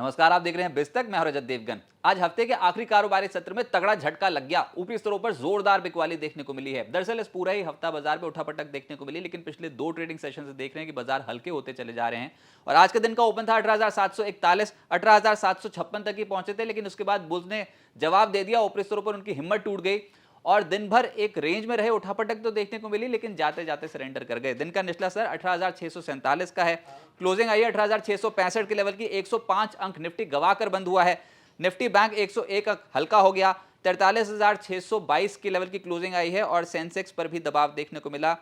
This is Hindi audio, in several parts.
नमस्कार, आप देख रहे हैं बिस्तक। मैं हूं रजत देवगन। आज हफ्ते के आखिरी कारोबारी सत्र में तगड़ा झटका लग गया। ऊपरी स्तरों पर जोरदार बिकवाली देखने को मिली है। दरअसल इस पूरा ही हफ्ता बाजार में उठापटक देखने को मिली, लेकिन पिछले दो ट्रेडिंग सेशन से देख रहे हैं कि बाजार हल्के होते चले जा रहे हैं। और आज के दिन का ओपन था 18,741, 18,756 तक ही पहुंचे थे, लेकिन उसके बाद बुल्स ने जवाब दे दिया। ऊपरी स्तरों पर उनकी हिम्मत टूट गई और दिन भर एक रेंज में रहे। उठापटक तो देखने को मिली, लेकिन जाते जाते सरेंडर कर गए। दिन का निचला स्तर 18,647 का है। क्लोजिंग आई है 18,665 के लेवल की। 105 अंक निफ्टी गवाकर बंद हुआ है। निफ्टी बैंक 101 अंक हल्का हो गया। 43,622 के लेवल की क्लोजिंग आई है और सेंसेक्स पर भी दबाव देखने को मिला।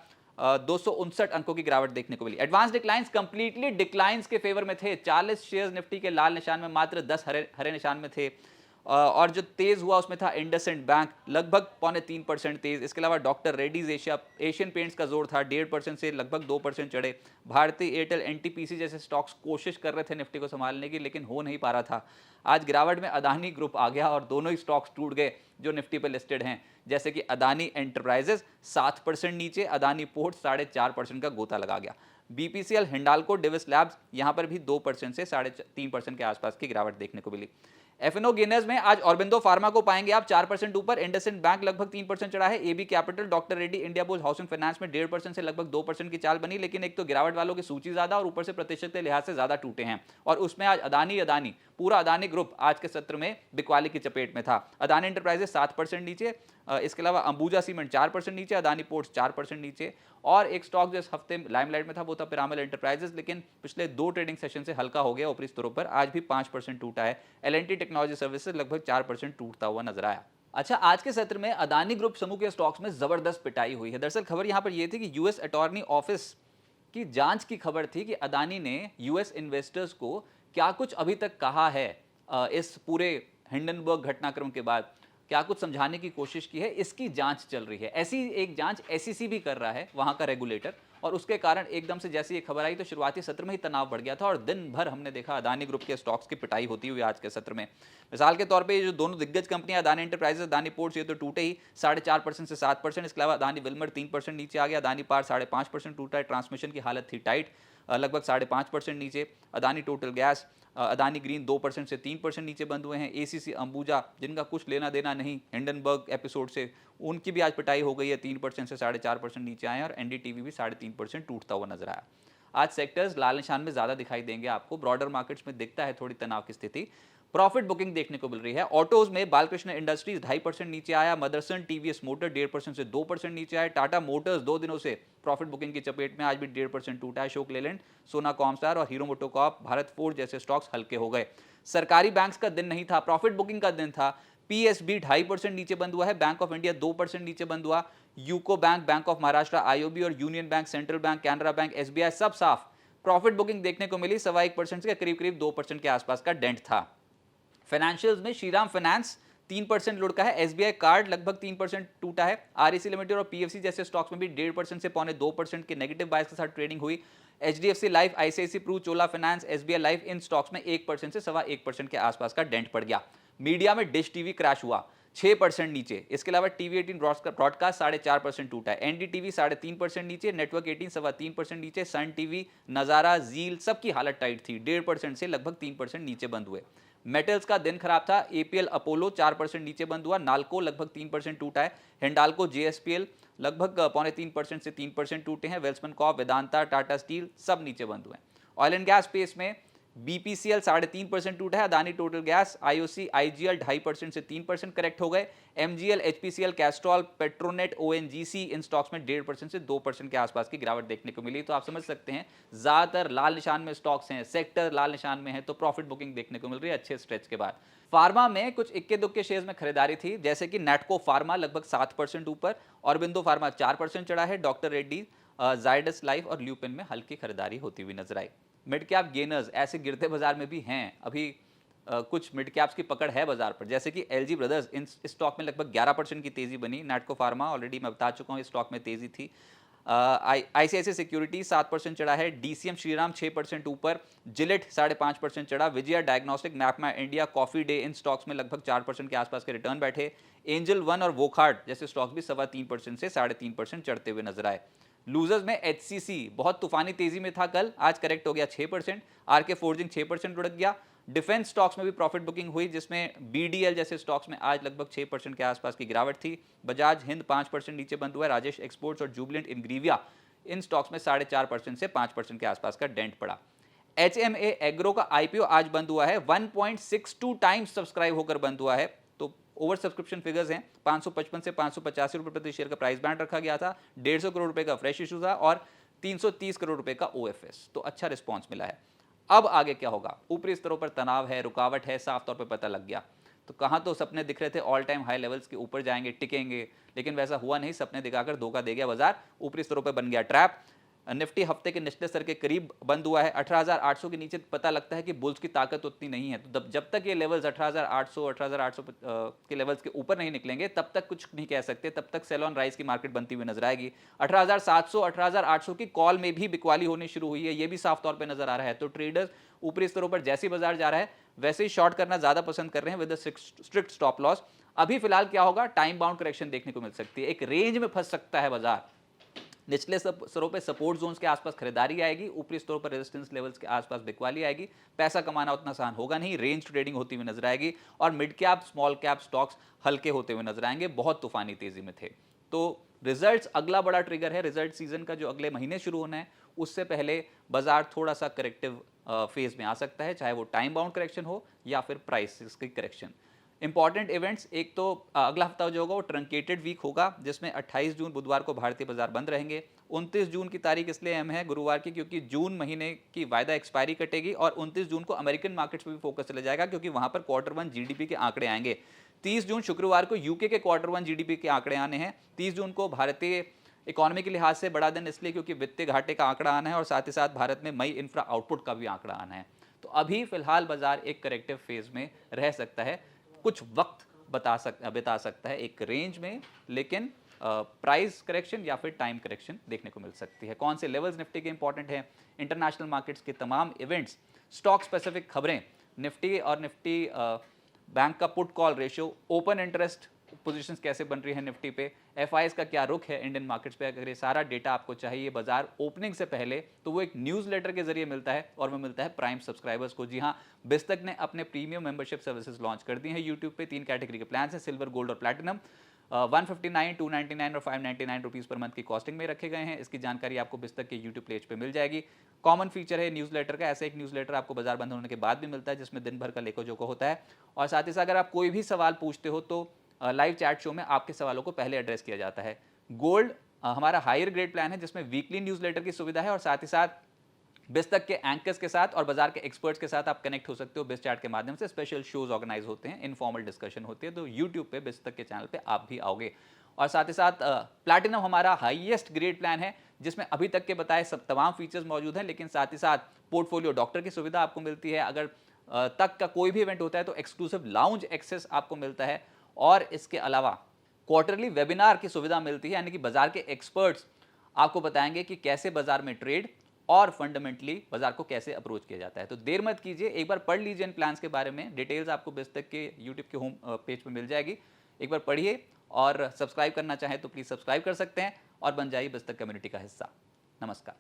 259 अंकों की गिरावट देखने को मिली। एडवांस डिक्लाइंस कंप्लीटली डिक्लाइंस के फेवर में थे। 40 शेयर्स निफ्टी के लाल निशान में, मात्र 10 हरे निशान में थे। और जो तेज हुआ उसमें था इंडसइंड बैंक, लगभग 0.3% तेज। इसके अलावा डॉक्टर रेड्डीज एशियन पेंट्स का जोर था। 1.5% से लगभग 2% चढ़े। भारतीय एयरटेल, एनटीपीसी जैसे स्टॉक्स कोशिश कर रहे थे निफ्टी को संभालने की, लेकिन हो नहीं पा रहा था। आज गिरावट में अदानी ग्रुप आ गया और दोनों ही स्टॉक्स टूट गए जो निफ्टी पर लिस्टेड हैं। जैसे कि अदानी एंटरप्राइजेस 7% नीचे, अदानी पोर्ट 4.5% का गोता लगा गया। बीपीसीएल, हिंडाल्को, डिविस लैब्स यहां पर भी 2% से 3.5% के आसपास की गिरावट देखने को मिली। एफएनओ गेनर्स में आज ऑरबिंदो फार्मा को पाएंगे आप 4% ऊपर। इंडसइंड बैंक लगभग 3% चढ़ा है। AB capital, doctor Reddy, Indiabulls housing finance में 1.5% से लगभग 2% की चाल बनी, लेकिन एक तो गिरावट वालों की सूची ज्यादा और ऊपर से प्रतिशत के लिहाज से ज्यादा टूटे हैं। और उसमें आज अदानी पूरा अदानी ग्रुप आज के सत्र में बिकवाली की चपेट में था। अदानी एंटरप्राइजेस 7% नीचे, इसके अलावा अंबुजा सीमेंट 4% नीचे, अदानी पोर्ट्स 4% नीचे। और एक स्टॉक जो इस हफ्ते लाइमलाइट में था वो था पिरामल एंटरप्राइजेस, लेकिन पिछले दो ट्रेडिंग सेशन से हल्का हो गया ऊपरी स्तरों पर। आज भी 5% टूटा है। एल&टी टेक्नोलॉजी सर्विसेज लगभग 4% टूटता हुआ नजर आया। अच्छा, आज के सत्र में अदानी ग्रुप समूह के स्टॉक्स में जबरदस्त पिटाई हुई है। दरअसल खबर यहां पर यह थी कि यूएस अटॉर्नी ऑफिस की जांच की खबर थी कि अदानी ने यूएस इन्वेस्टर्स को क्या कुछ अभी तक कहा है। इस पूरे हिंडनबर्ग घटनाक्रम के बाद क्या कुछ समझाने की कोशिश की है, इसकी जांच चल रही है। ऐसी एक जांच एसईसी भी कर रहा है, वहां का रेगुलेटर। और उसके कारण एकदम से जैसे ये खबर आई तो शुरुआती सत्र में ही तनाव बढ़ गया था और दिन भर हमने देखा अदानी ग्रुप के स्टॉक्स की पिटाई होती हुई आज के सत्र में। मिसाल के तौर पे ये जो दोनों दिग्गज कंपनियां अदानी एंटरप्राइजेस, अदानी पोर्ट्स, ये तो टूटे ही 4.5% से 7%। इसके अलावा अदानी विल्मर 3% नीचे आ गया। अदानी पार 5.5% टूटा है। ट्रांसमिशन की हालत थी टाइट, लगभग 5.5% नीचे। Adani total gas, Adani green 2% से 3% नीचे बंद हुए हैं। एसीसी, अंबुजा जिनका कुछ लेना देना नहीं हिंडनबर्ग एपिसोड से, उनकी भी आज पिटाई हो गई है। 3% से 4.5% नीचे आए और एनडीटीवी भी 3.5% टूटता हुआ नजर आया। आज सेक्टर्स लाल निशान में ज्यादा दिखाई देंगे आपको। ब्रॉडर मार्केट्स में दिखता है थोड़ी तनाव की स्थिति। प्रॉफिट बुकिंग देखने को मिल रही है। ऑटोज में बालकृष्ण इंडस्ट्रीज 2.5% नीचे आया। मदरसन टीवीएस मोटर 1.5% से 2% नीचे आया। टाटा मोटर्स 2 दिनों से प्रॉफिट बुकिंग की चपेट में, आज भी 1.5% टूटा है। अशोक लेलैंड, सोना कॉमस्टार और हीरो मोटोकॉर्प, भारत फोर्ज जैसे स्टॉक्स हल्के हो गए। सरकारी बैंक्स का दिन नहीं था, प्रॉफिट बुकिंग का दिन था। पीएसबी 2.5% नीचे बंद हुआ है। बैंक ऑफ इंडिया 2% नीचे बंद हुआ। UCO bank, bank of Maharashtra, IOB और union bank, central bank, Canara bank, SBI सब साफ प्रॉफिट बुकिंग देखने को मिली। 1.25% से करीब 2% के आसपास का डेंट था। फाइनेंशियल्स में श्रीराम फाइनेंस 3% लुढ़का है। एसबीआई कार्ड लगभग 3% टूटा है। आरईसी लिमिटेड और पीएफसी जैसे स्टॉक्स में भी 1.5% से 2% के नेगेटिव बायस के साथ ट्रेडिंग हुई। एचडीएफसी लाइफ, आईसीआईसी प्रू, चोला फाइनेंस, एसबीआई लाइफ, इन स्टॉक्स में 1% से 1.25% के आसपास का डेंट पड़ गया। मीडिया में डिश टीवी क्रैश हुआ 6% नीचे। इसके अलावा टीवी 18 ब्रॉडकास्ट 4.5% टूटा है। एनडीटीवी 3.5% नीचे। नेटवर्क 18 3.5% नीचे। सन टीवी, नजारा, जील सबकी हालत टाइट थी। 1.5% से लगभग 3% नीचे बंद हुए। मेटल्स का दिन खराब था। एपीएल अपोलो 4% नीचे बंद हुआ। नाल्को लगभग 3% टूटा है। हिंडाल्को, जेएसपीएल लगभग 0.25% से 3% टूटे हैं। वेल्समन कॉर्प, वेदांता, टाटा स्टील सब नीचे बंद हुए। ऑयल एंड गैस स्पेस में बीपीसीएल 3.5% टूटा है। Adani total gas, IOC, IGL 2.5% से 3% करेक्ट हो गए। MGL, HPCL, Castrol, Petronet, ONGC इन स्टॉक्स में 1.5% से 2% के आसपास की गिरावट देखने को मिली। तो आप समझ सकते हैं ज्यादातर लाल निशान में स्टॉक्स हैं, सेक्टर लाल निशान में है, तो प्रॉफिट बुकिंग देखने को मिल रही है अच्छे स्ट्रेच के बाद। फार्मा में कुछ इक्के दुक्के शेयर्स में खरीदारी थी, जैसे कि नेटको फार्मा लगभग 7% ऊपर, ऑरबिंदो फार्मा 4% चढ़ा है। डॉक्टर रेड्डी, जायडस लाइफ और ल्यूपिन में हल्की खरीदारी होती हुई नजर आई। मिड कैप गेनर्स ऐसे गिरते बाजार में भी हैं। अभी कुछ मिड कैप्स की पकड़ है बाजार पर, जैसे कि एलजी ब्रदर्स, इस स्टॉक में लगभग 11% की तेजी बनी। नेटको फार्मा ऑलरेडी मैं बता चुका हूं, इस स्टॉक में तेजी थी। आईसीआईसी सिक्योरिटी 7% चढ़ा है। डीसीएम श्रीराम 6% ऊपर। जिलेट 5.5% चढ़ा। Vijaya diagnostic, MapmyIndia, coffee day इन स्टॉक्स में लगभग 4% के आसपास के रिटर्न बैठे। एंजल वन और वोकहार्ट जैसे स्टॉक्स भी 3.25% से 3.5% चढ़ते हुए नजर आए। लूजर्स में एचसीसी बहुत तूफानी तेजी में था कल, आज करेक्ट हो गया 6%। आरके फोर्जिंग 6% लुढ़क गया। डिफेंस स्टॉक्स में भी प्रॉफिट बुकिंग हुई, जिसमें बीडीएल जैसे स्टॉक्स में आज लगभग 6% के आसपास की गिरावट थी। बजाज हिंद 5% नीचे बंद हुआ है। राजेश एक्सपोर्ट्स और जुबिलेंट इनग्रीविया इन स्टॉक्स में 4.5% से 5% के आसपास का डेंट पड़ा। एचएमए एग्रो का आईपीओ आज बंद हुआ है, 1.62 टाइम्स सब्सक्राइब होकर बंद हुआ है। तो ओवर सब्सक्रिप्शन फिगर्स हैं, 555 से 585 रुपए प्रति शेयर का प्राइस बैंड रखा गया था, 150 करोड़ रुपए का फ्रेश इशू था और 330 करोड़ रुपए का ओएफएस। तो अच्छा रिस्पॉन्स मिला है। अब आगे क्या होगा? ऊपरी स्तरों पर तनाव है, रुकावट है, साफ तौर पर पता लग गया। तो कहां तो सपने दिख रहे थे ऑल टाइम हाई लेवल्स के ऊपर जाएंगे, टिकेंगे, लेकिन वैसा हुआ नहीं। सपने दिखाकर धोखा दे गया बाजार, ऊपरी स्तरों पर बन गया ट्रैप। निफ्टी हफ्ते के निचले स्तर के करीब बंद हुआ है, 18,800 के नीचे पता लगता है कि बुल्स की ताकत उतनी नहीं है। तो जब तक ये लेवल्स 18,800 के लेवल्स के ऊपर नहीं निकलेंगे तब तक कुछ नहीं कह सकते, तब तक सेल ऑन राइज की मार्केट बनती हुई नजर आएगी। 18,700 18,800 की कॉल में भी बिकवाली होनी शुरू हुई है, ये भी साफ तौर पर नजर आ रहा है। तो ट्रेडर्स ऊपरी स्तरों पर जैसे ही बाजार जा रहा है वैसे ही शॉर्ट करना ज्यादा पसंद कर रहे हैं विद स्ट्रिक्ट स्टॉप लॉस। अभी फिलहाल क्या होगा? टाइम बाउंड करेक्शन देखने को मिल सकती है, एक रेंज में फंस सकता है बाजार। निचले स्तरों पे सपोर्ट जोन्स के आसपास खरीदारी आएगी, ऊपरी स्तरों पर रेजिस्टेंस लेवल्स के आसपास बिकवाली आएगी। पैसा कमाना उतना आसान होगा नहीं, रेंज ट्रेडिंग होती हुई नजर आएगी और mid cap small cap stocks हल्के होते हुए नजर आएंगे, बहुत तूफानी तेजी में थे। तो रिजल्ट्स अगला बड़ा ट्रिगर है। रिजल्ट सीजन का जो अगले महीने शुरू होना है उससे पहले बाजार थोड़ा सा करेक्टिव फेज में आ सकता है, चाहे वो टाइम बाउंड करेक्शन हो या फिर प्राइस की करेक्शन। इंपॉर्टेंट इवेंट्स, एक तो अगला हफ्ता जो होगा वो ट्रंकेटेड वीक होगा, जिसमें 28 जून बुधवार को भारतीय बाजार बंद रहेंगे। 29 जून की तारीख इसलिए अहम है गुरुवार की, क्योंकि जून महीने की वायदा एक्सपायरी कटेगी और 29 जून को अमेरिकन मार्केट्स पर भी फोकस चला जाएगा, क्योंकि वहां पर Q1 जीडीपी के आंकड़े आएंगे। 30 जून शुक्रवार को यूके के Q1 जीडीपी के आंकड़े आने हैं। 30 जून को भारतीय इकोनॉमी के लिहाज से बड़ा दिन इसलिए क्योंकि वित्तीय घाटे का आंकड़ा आना है और साथ ही साथ भारत में मई इंफ्रा आउटपुट का भी आंकड़ा आना है। तो अभी फिलहाल बाजार एक करेक्टिव फेज में रह सकता है, कुछ वक्त बिता सकता है एक रेंज में, लेकिन प्राइस करेक्शन या फिर टाइम करेक्शन देखने को मिल सकती है। कौन से लेवल्स निफ्टी के इंपॉर्टेंट हैं? इंटरनेशनल मार्केट्स के तमाम इवेंट्स, स्टॉक स्पेसिफिक खबरें, निफ्टी और निफ्टी बैंक का put call ratio, open interest positions कैसे बन रही है निफ्टी पे, एफआईएस का क्या रुख है इंडियन मार्केट्स पे। अगर ये सारा डेटा आपको चाहिए बाजार ओपनिंग से पहले, तो वो एक न्यूज़लेटर के जरिए मिलता है और वो मिलता है प्राइम सब्सक्राइबर्स को। जी हाँ, बिस्तक ने अपने प्रीमियम मेंबरशिप सर्विसेज लॉन्च कर दी हैं यूट्यूब पे। 3 कैटेगरी के प्लान हैं, सिल्वर, गोल्ड और प्लैटिनम। 159, 299 और 599 रुपीज़ पर मंथ की कॉस्टिंग में रखे गए हैं। इसकी जानकारी आपको बिस्तक के यूट्यूब पेज पे मिल जाएगी। कॉमन फीचर है न्यूज़लेटर का, ऐसे एक न्यूज़लेटर आपको बाजार बंद होने के बाद भी मिलता है, जिसमें दिन भर का लेखो जोखो होता है। और साथ ही साथ अगर आप कोई भी सवाल पूछते हो तो लाइव चैट शो में आपके सवालों को पहले एड्रेस किया जाता है। गोल्ड हमारा हायर ग्रेड प्लान है, जिसमें वीकली न्यूज़लेटर की सुविधा है और साथ ही साथ बिस्तक के एंकर्स के साथ और बाजार के एक्सपर्ट्स के साथ आप कनेक्ट हो सकते हो बिस्ट चैट के माध्यम से। स्पेशल शोज ऑर्गेनाइज होते हैं, इनफॉर्मल डिस्कशन होती है। तो यूट्यूब पे बिस्तक के चैनल पे आप भी आओगे। और साथ ही साथ प्लैटिनम हमारा हाईएस्ट ग्रेड प्लान है, जिसमें अभी तक के बताए सब तमाम फीचर्स मौजूद हैं, लेकिन साथ ही साथ पोर्टफोलियो डॉक्टर की सुविधा आपको मिलती है। अगर तक का कोई भी इवेंट होता है तो एक्सक्लूसिव लाउंज एक्सेस आपको मिलता है और इसके अलावा क्वार्टरली वेबिनार की सुविधा मिलती है, यानी कि बाजार के एक्सपर्ट्स आपको बताएंगे कि कैसे बाजार में ट्रेड और फंडामेंटली बाजार को कैसे अप्रोच किया जाता है। तो देर मत कीजिए, एक बार पढ़ लीजिए इन प्लान्स के बारे में। डिटेल्स आपको बिस्तक के यूट्यूब के होम पेज पर मिल जाएगी, एक बार पढ़िए और सब्सक्राइब करना चाहें तो प्लीज सब्सक्राइब कर सकते हैं और बन जाइए बिस्तक कम्युनिटी का हिस्सा। नमस्कार।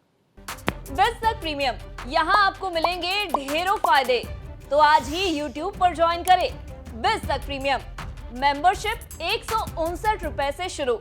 बिस्तक प्रीमियम, यहाँ आपको मिलेंगे ढेरों फायदे, तो आज ही YouTube पर ज्वाइन करें। बिस्तक प्रीमियम मेंबरशिप 159 रुपए से शुरू।